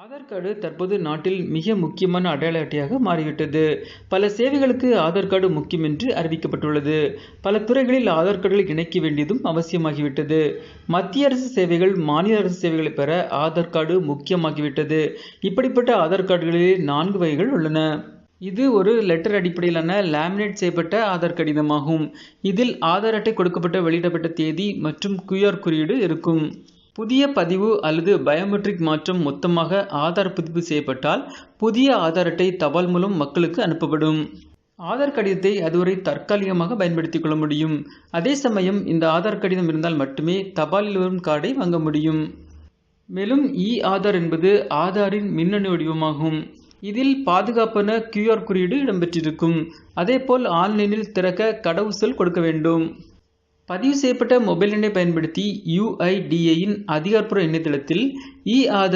Aadhaar card தற்போது நாட்டில் மிக முக்கியமான அடையாள அட்டையாக மாறிவிட்டது. பல சேவைகளுக்கு ஆதார் கார்டு முக்கியம் என்று அறிவிக்கப்பட்டுள்ளது. பல துறைகளில் ஆதார் கார்டுகளை இணைக்க வேண்டியதும் அவசியமாகிவிட்டது. மத்திய அரசு சேவைகள், மாநில அரசு சேவைகளை பெற ஆதார் கார்டு முக்கியமாகிவிட்டது. இப்படிப்பட்ட ஆதார் கார்டுகளில் 4 வகைகள் உள்ளன. இது ஒரு லெட்டர் அடிப்படையிலான லேமினேட் செய்யப்பட்ட ஆதார் கடிதமாகும். இதில் ஆதார் அட்டை கொடுக்கப்பட்ட வெளியிடப்பட்ட தேதி மற்றும் QR குறியீடு இருக்கும். புதிய பதிவு அல்லது பயோமெட்ரிக் மாற்றம் மொத்தமாக ஆதார் புதுப்பிப்பு செய்யப்பட்டால் புதிய ஆதார் அட்டை தபால் மூலம் மக்களுக்கு அனுப்பப்படும். ஆதார் கடிதத்தை அதுவரை தற்காலிகமாக பயன்படுத்திக் கொள்ள முடியும். அதே சமயம் இந்த ஆதார் கடிதம் இருந்தால் மட்டுமே தபாலில் வரும் கார்டை வாங்க முடியும். மேலும் ஆதார் என்பது ஆதாரின் மின்னணு வடிவமாகும். இதில் பாதுகாப்பான QR குறியீடு இடம்பெற்றிருக்கும். அதேபோல் ஆன்லைனில் திறக்க கடவுச்சொல் கொடுக்க வேண்டும். பதிவு செய்யப்பட்ட மொபைல் எண்ணை பயன்படுத்தி UIDAIன் அதிகாரப்பூர்வ இணையதளத்தில் ஆதார்